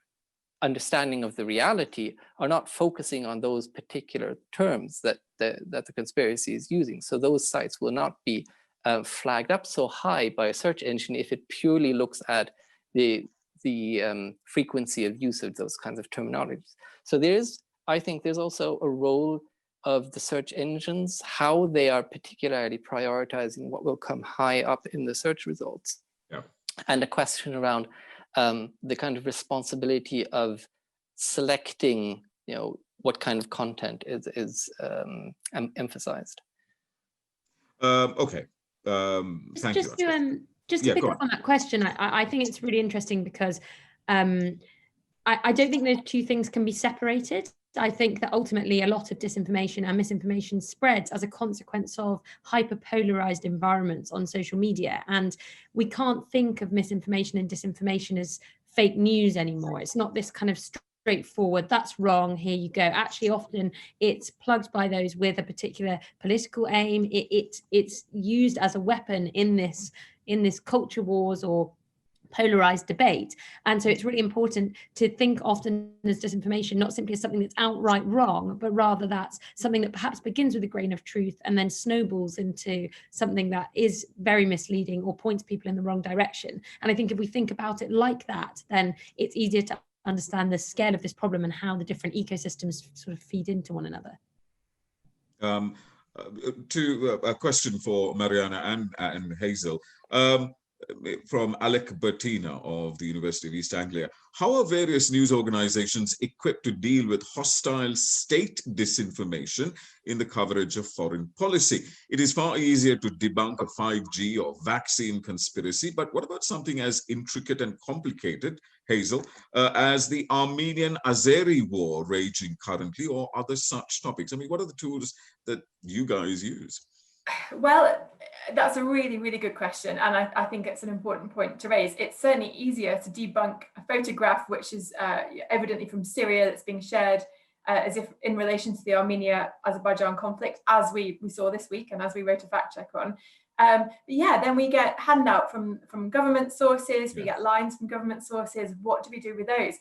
B: understanding of the reality are not focusing on those particular terms that the conspiracy is using. So those sites will not be flagged up so high by a search engine if it purely looks at the frequency of use of those kinds of terminologies. So I think there's also a role of the search engines, how they are particularly prioritizing what will come high up in the search results.
A: Yeah.
B: And a question around the kind of responsibility of selecting, what kind of content is emphasized.
A: Okay. Thank you.
D: Just to pick up on that question, I think it's really interesting because I don't think those two things can be separated. I think that ultimately a lot of disinformation and misinformation spreads as a consequence of hyperpolarized environments on social media. And we can't think of misinformation and disinformation as fake news anymore. It's not this kind of straightforward, that's wrong, here you go. Actually, often it's plugged by those with a particular political aim. It's used as a weapon in this culture wars or polarized debate. And so it's really important to think often as disinformation not simply as something that's outright wrong, but rather that's something that perhaps begins with a grain of truth and then snowballs into something that is very misleading or points people in the wrong direction. And I think if we think about it like that, then it's easier to understand the scale of this problem and how the different ecosystems sort of feed into one another.
A: To a question for Marianna and Hazel. From Alec Bertina of the University of East Anglia. How are various news organizations equipped to deal with hostile state disinformation in the coverage of foreign policy? It is far easier to debunk a 5G or vaccine conspiracy, but what about something as intricate and complicated, Hazel, as the Armenian-Azeri war raging currently, or other such topics? I mean, what are the tools that you guys use?
F: Well, that's a really, really good question. And I think it's an important point to raise. It's certainly easier to debunk a photograph, which is evidently from Syria, that's being shared as if in relation to the Armenia-Azerbaijan conflict, as we saw this week and as we wrote a fact check on. But yeah, then we get handout from government sources, we get lines from government sources. What do we do with those?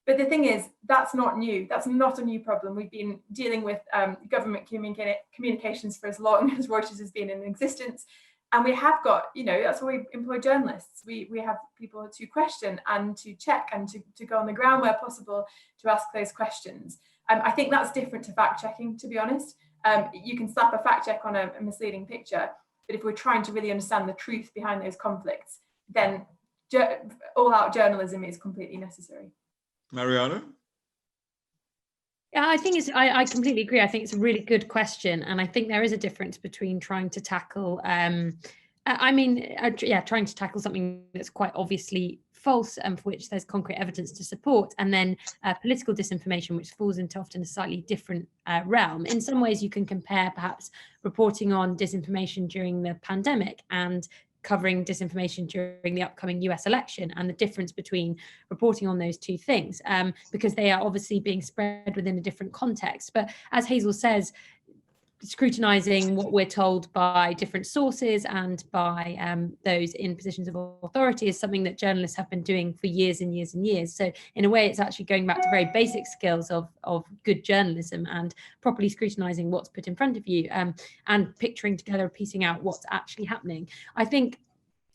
F: But the thing is, that's not new. That's not a new problem. We've been dealing with government communications for as long as Reuters has been in existence. And we have got, you know, that's why we employ journalists. We have people to question and to check and to go on the ground where possible to ask those questions. I think that's different to fact checking, to be honest. You can slap a fact check on a misleading picture, but if we're trying to really understand the truth behind those conflicts, then all-out journalism is completely necessary.
A: Marianna?
D: Yeah, I think I completely agree. I think it's a really good question. And I think there is a difference between trying to tackle, trying to tackle something that's quite obviously false and for which there's concrete evidence to support, and then political disinformation, which falls into often a slightly different realm. In some ways, you can compare perhaps reporting on disinformation during the pandemic and covering disinformation during the upcoming US election, and the difference between reporting on those two things, because they are obviously being spread within a different context. But as Hazel says, scrutinizing what we're told by different sources and by those in positions of authority is something that journalists have been doing for years and years and years. So in a way, it's actually going back to very basic skills of good journalism and properly scrutinizing what's put in front of you, and picturing together, piecing out what's actually happening. I think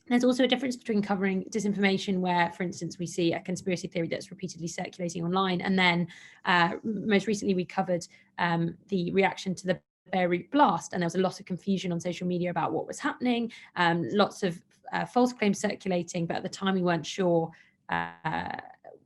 D: there's also a difference between covering disinformation where, for instance, we see a conspiracy theory that's repeatedly circulating online, and then most recently we covered the reaction to the Beirut blast, and there was a lot of confusion on social media about what was happening, lots of false claims circulating, but at the time we weren't sure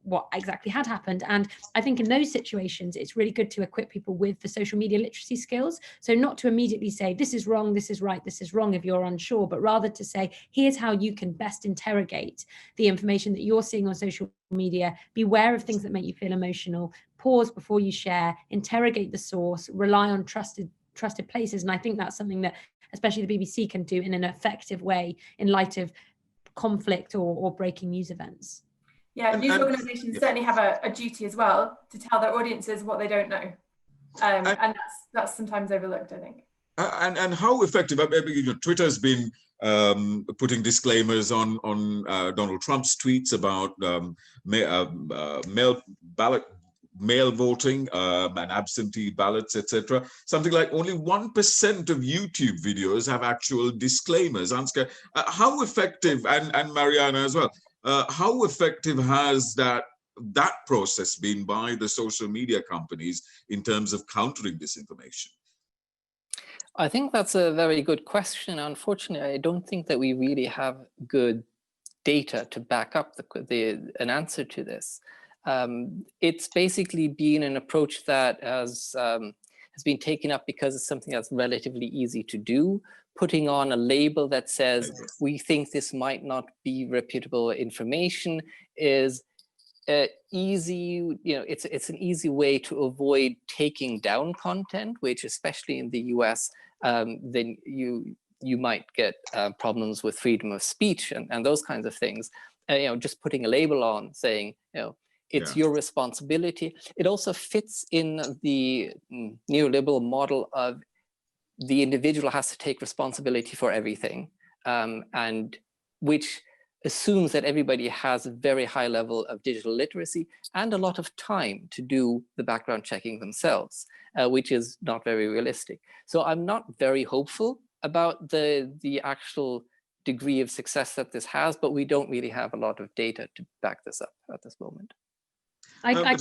D: what exactly had happened. And I think in those situations, it's really good to equip people with the social media literacy skills. So not to immediately say, this is wrong, this is right, this is wrong if you're unsure, but rather to say, here's how you can best interrogate the information that you're seeing on social media. Beware of things that make you feel emotional, pause before you share, interrogate the source, rely on trusted places. And I think that's something that especially the BBC can do in an effective way in light of conflict or breaking news events.
F: Yeah, news organisations certainly have a duty as well to tell their audiences what they don't know, and that's sometimes overlooked, I think.
A: And how effective? Twitter's been putting disclaimers on Donald Trump's tweets about mail voting and absentee ballots, etc. Something like only 1% of YouTube videos have actual disclaimers. Ansgar, how effective, and Marianna as well, how effective has that process been by the social media companies in terms of countering disinformation?
B: I think that's a very good question. Unfortunately, I don't think that we really have good data to back up an answer to this. It's basically been an approach that has been taken up because it's something that's relatively easy to do. Putting on a label that says, we think this might not be reputable information is easy. It's an easy way to avoid taking down content, which especially in the US, then you might get problems with freedom of speech and those kinds of things. Just putting a label on saying, it's your responsibility. It also fits in the neoliberal model of the individual has to take responsibility for everything, and which assumes that everybody has a very high level of digital literacy and a lot of time to do the background checking themselves, which is not very realistic. So I'm not very hopeful about the actual degree of success that this has, but we don't really have a lot of data to back this up at this moment.
D: I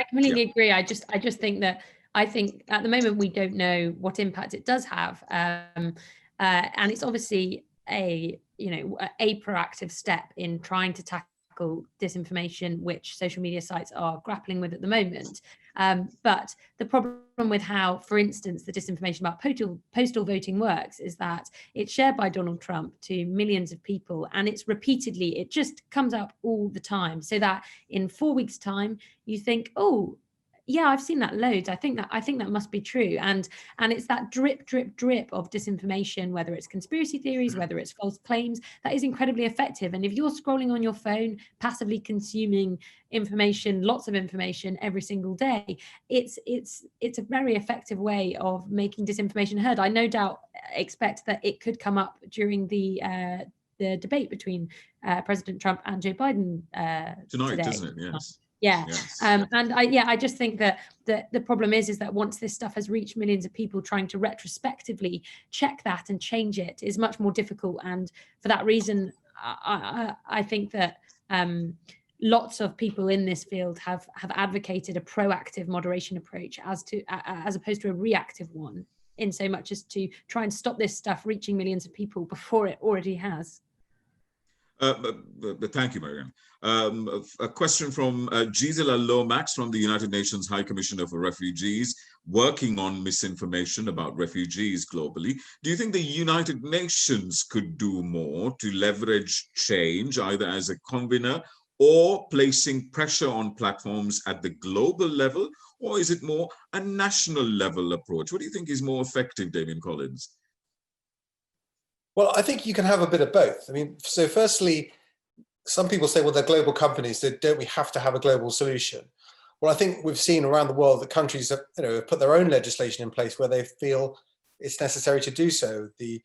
D: completely agree. I just think that I think at the moment we don't know what impact it does have, and it's obviously a proactive step in trying to tackle disinformation, which social media sites are grappling with at the moment. But the problem with how, for instance, the disinformation about postal voting works is that it's shared by Donald Trump to millions of people, and it's repeatedly, it just comes up all the time, so that in 4 weeks' time, you think, oh, yeah, I've seen that loads. I think that must be true. And it's that drip, drip, drip of disinformation, whether it's conspiracy theories, whether it's false claims, that is incredibly effective. And if you're scrolling on your phone, passively consuming information, lots of information every single day, it's a very effective way of making disinformation heard. I no doubt expect that it could come up during the debate between President Trump and Joe Biden
A: tonight,
D: today.
A: isn't it? Yes.
D: Yeah.
A: Yes.
D: And I just think that the problem is that once this stuff has reached millions of people, trying to retrospectively check that and change it is much more difficult. And for that reason, I think that lots of people in this field have advocated a proactive moderation approach as opposed to a reactive one, in so much as to try and stop this stuff reaching millions of people before it already has.
A: Thank you, Marianne. A question from Gisela Lomax from the United Nations High Commissioner for Refugees, working on misinformation about refugees globally. Do you think the United Nations could do more to leverage change, either as a convener or placing pressure on platforms at the global level, or is it more a national level approach? What do you think is more effective, Damian Collins?
E: Well, I think you can have a bit of both. I mean, so firstly, some people say, well, they're global companies, so don't we have to have a global solution? Well, I think we've seen around the world that countries have, have put their own legislation in place where they feel it's necessary to do so. The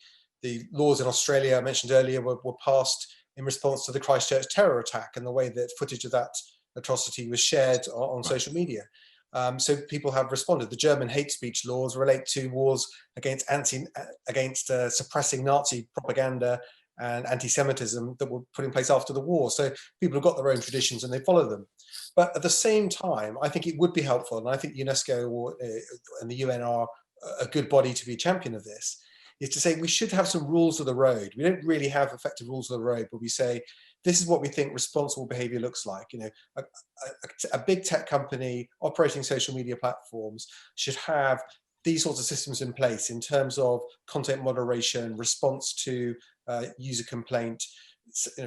E: laws in Australia I mentioned earlier were passed in response to the Christchurch terror attack and the way that footage of that atrocity was shared on social media. So people have responded. The German hate speech laws relate to wars against suppressing Nazi propaganda and anti-Semitism that were put in place after the war. So people have got their own traditions and they follow them. But at the same time, I think it would be helpful, and I think UNESCO and the UN are a good body to be a champion of this, is to say we should have some rules of the road. We don't really have effective rules of the road, but we say, this is what we think responsible behavior looks like. A big tech company operating social media platforms should have these sorts of systems in place in terms of content moderation, response to user complaint,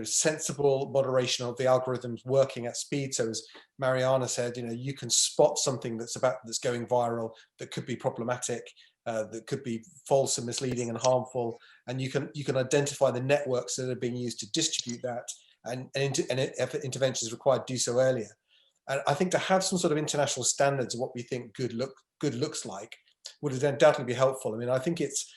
E: sensible moderation of the algorithms working at speed. So as Marianna said, you can spot something that's going viral that could be problematic, that could be false and misleading and harmful, and you can identify the networks that are being used to distribute that, and if intervention is required, do so earlier. And I think to have some sort of international standards of what we think good looks like would undoubtedly be helpful. I mean, I think it's,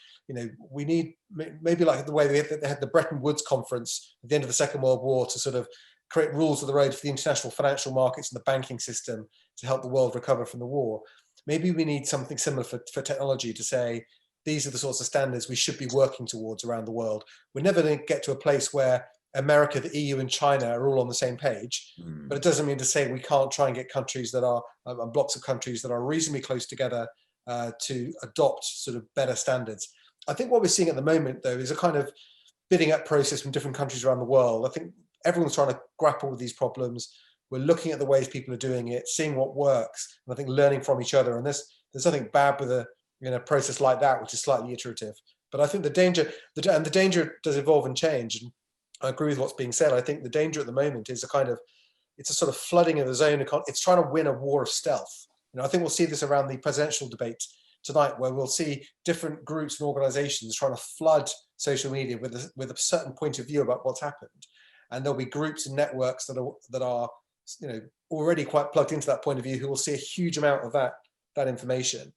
E: we need, maybe like the way they had the Bretton Woods conference at the end of the Second World War to sort of create rules of the road for the international financial markets and the banking system to help the world recover from the war. Maybe we need something similar for technology, to say, these are the sorts of standards we should be working towards around the world. We're never going to get to a place where America, the EU and China are all on the same page, but it doesn't mean to say we can't try and get countries that are, blocks of countries that are reasonably close together to adopt sort of better standards. I think what we're seeing at the moment, though, is a kind of bidding up process from different countries around the world. I think everyone's trying to grapple with these problems. We're looking at the ways people are doing it, seeing what works, and I think learning from each other. And there's nothing bad with a process like that, which is slightly iterative. But I think the danger does evolve and change. And I agree with what's being said. I think the danger at the moment is it's a sort of flooding of the zone. It's trying to win a war of stealth. I think we'll see this around the presidential debate tonight, where we'll see different groups and organizations trying to flood social media with a certain point of view about what's happened. And there'll be groups and networks that are already quite plugged into that point of view, who will see a huge amount of that information.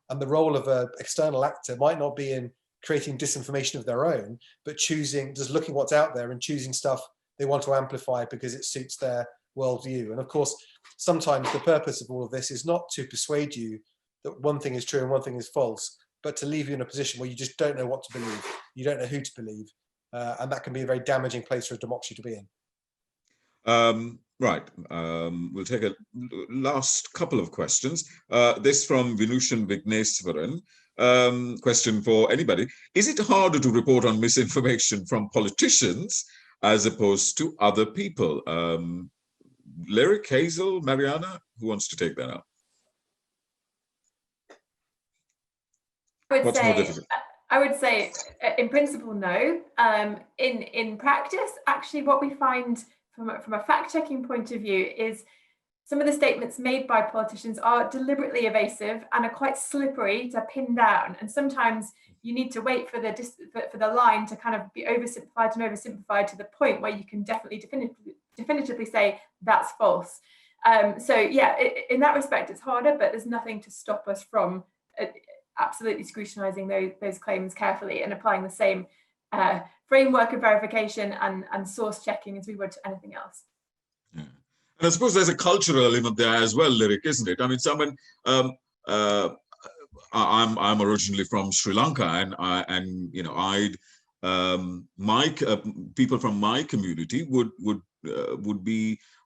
E: And the role of an external actor might not be in creating disinformation of their own, but just looking what's out there and choosing stuff they want to amplify because it suits their worldview. And of course, sometimes the purpose of all of this is not to persuade you that one thing is true and one thing is false, but to leave you in a position where you just don't know what to believe. You don't know who to believe. And that can be a very damaging place for a democracy to be in.
A: Right. We'll take a last couple of questions. This from Vinushan Vigneswaran. Question for anybody. Is it harder to report on misinformation from politicians as opposed to other people? Lyric, Hazel, Marianna, who wants to take that up?
F: I would say in principle, no. In practice, actually, what we find from a fact-checking point of view is some of the statements made by politicians are deliberately evasive and are quite slippery to pin down. And sometimes you need to wait for the line to kind of be oversimplified to the point where you can definitively say that's false. So yeah, in that respect, it's harder, but there's nothing to stop us from absolutely scrutinizing those claims carefully and applying the same framework of verification and source checking as we would to anything else.
A: Yeah. And I suppose there's a cultural element there as well, Lyric, isn't it? I mean, someone, I'm originally from Sri Lanka, and you know, people from my community would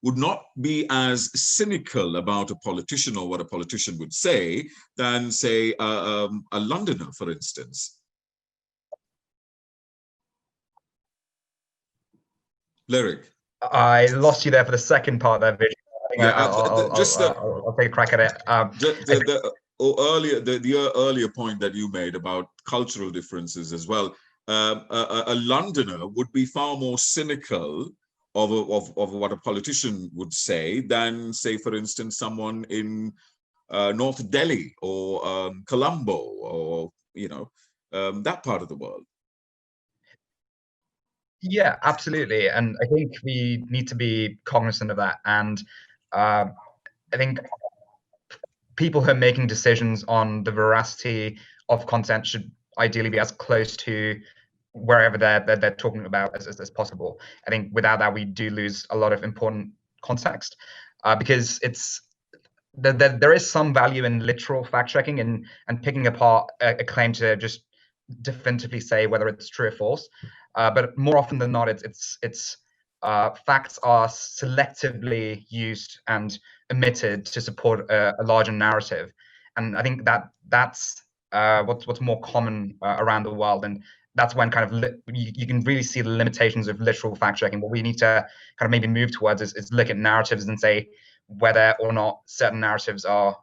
A: not be as cynical about a politician or what a politician would say than, say, a Londoner, for instance. Lyric.
C: I lost you there for the second part of that video.
A: Yeah,
C: I'll take a crack at it.
A: The earlier point that you made about cultural differences as well. A Londoner would be far more cynical of what a politician would say than, say, for instance, someone in North Delhi or Colombo, or that part of the world.
C: Yeah, absolutely. And I think we need to be cognizant of that. And I think people who are making decisions on the veracity of content should ideally be as close to wherever they're talking about as possible. I think without that, we do lose a lot of important context, because there is some value in literal fact checking and picking apart a claim to just definitively say whether it's true or false. But more often than not, facts are selectively used and omitted to support a larger narrative, and I think that's what's more common around the world, and that's when kind of you can really see the limitations of literal fact checking. What we need to kind of maybe move towards is look at narratives and say whether or not certain narratives are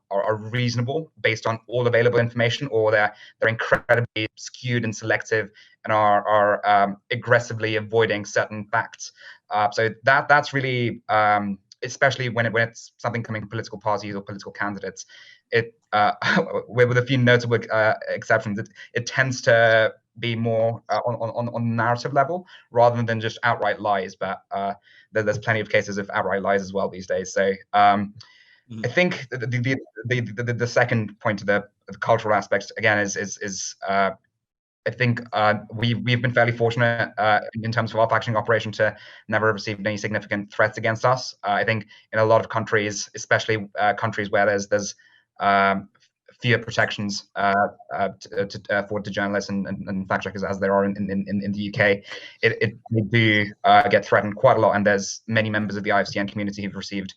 C: reasonable based on all available information, or they're incredibly skewed and selective and are aggressively avoiding certain facts. So that's really, especially when it's something coming from political parties or political candidates, with a few notable exceptions, it tends to be more on narrative level rather than just outright lies. But there's plenty of cases of outright lies as well these days. So I think the second point to the cultural aspects again is I think we've been fairly fortunate in terms of our fact-checking operation to never received any significant threats against us. I think in a lot of countries, especially countries where there's fewer protections for journalists and fact checkers as there are in the UK, they do get threatened quite a lot, and there's many members of the IFCN community who've received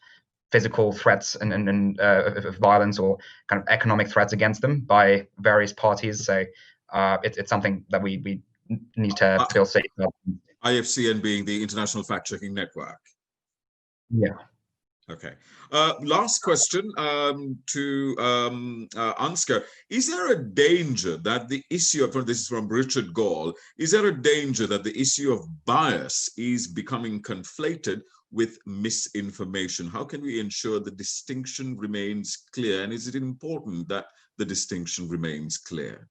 C: physical threats and of violence or kind of economic threats against them by various parties. So it's something that we need to feel safe about.
A: IFCN being the International Fact Checking Network.
C: Yeah.
A: Okay. Last question to Ansgar. Is there a danger that the issue of, this is from Richard Gall, is there a danger that the issue of bias is becoming conflated with misinformation? How can we ensure the distinction remains clear? And is it important that the distinction remains clear?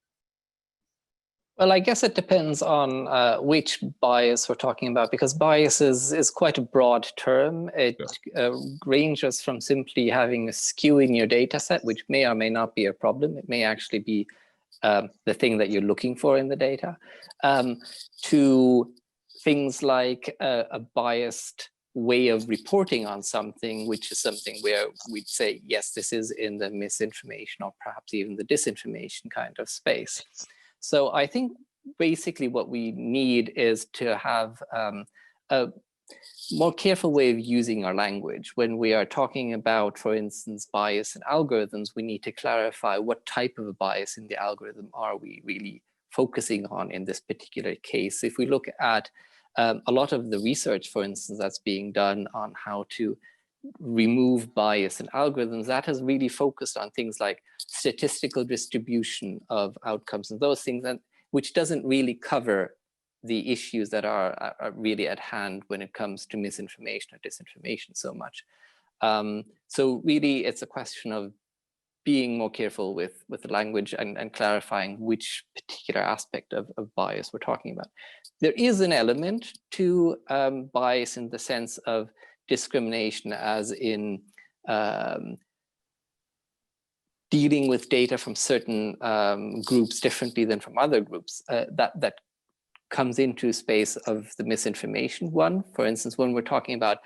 B: Well, I guess it depends on which bias we're talking about, because bias is quite a broad term. It ranges from simply having a skew in your data set, which may or may not be a problem. It may actually be the thing that you're looking for in the data, to things like a biased way of reporting on something, which is something where we'd say, yes, this is in the misinformation or perhaps even the disinformation kind of space. So I think basically what we need is to have a more careful way of using our language. When we are talking about, for instance, bias in algorithms, we need to clarify what type of a bias in the algorithm are we really focusing on in this particular case. If we look at a lot of the research, for instance, that's being done on how to remove bias in algorithms, that has really focused on things like statistical distribution of outcomes and those things, and which doesn't really cover the issues that are really at hand when it comes to misinformation or disinformation so much. So really, it's a question of being more careful with the language and clarifying which particular aspect of bias we're talking about. There is an element to bias in the sense of discrimination, as in dealing with data from certain groups differently than from other groups. That comes into space of the misinformation one. For instance, when we're talking about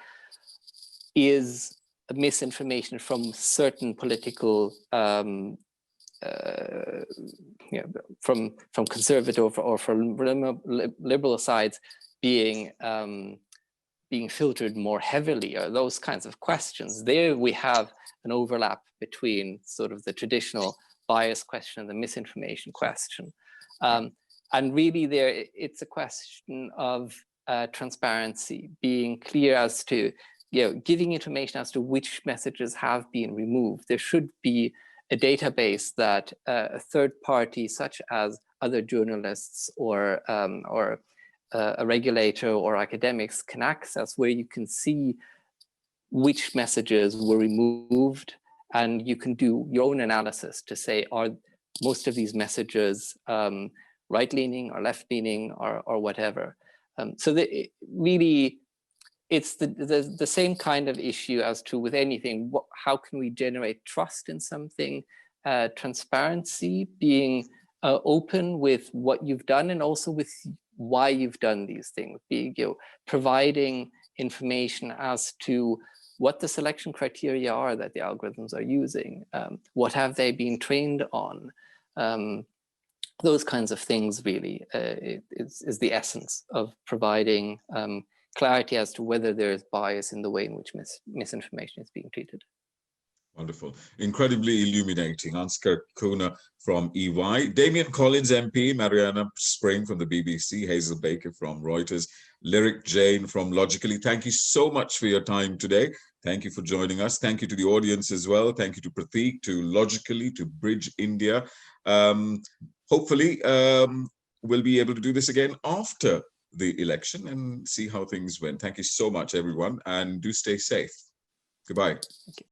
B: is misinformation from certain political, from conservative or from liberal sides being filtered more heavily, or those kinds of questions. There we have an overlap between sort of the traditional bias question and the misinformation question. And really there, it's a question of transparency, being clear as to, giving information as to which messages have been removed. There should be a database that a third party, such as other journalists or a regulator or academics, can access, where you can see which messages were removed, and you can do your own analysis to say, are most of these messages right-leaning or left-leaning or whatever. So really, it's the same kind of issue as to with anything. How can we generate trust in something? Transparency, being open with what you've done and also with why you've done these things. Being, providing information as to what the selection criteria are that the algorithms are using. What have they been trained on? Those kinds of things really is the essence of providing clarity as to whether there is bias in the way in which misinformation is being treated.
A: Wonderful. Incredibly illuminating. Ansgar Kuna from EY, Damian Collins MP, Marianna Spring from the BBC, Hazel Baker from Reuters, Lyric Jain from Logically. Thank you so much for your time today. Thank you for joining us. Thank you to the audience as well. Thank you to Prateek, to Logically, to Bridge India. Hopefully, we'll be able to do this again after the election and see how things went. Thank you so much, everyone, and do stay safe. Goodbye.
B: Thank you.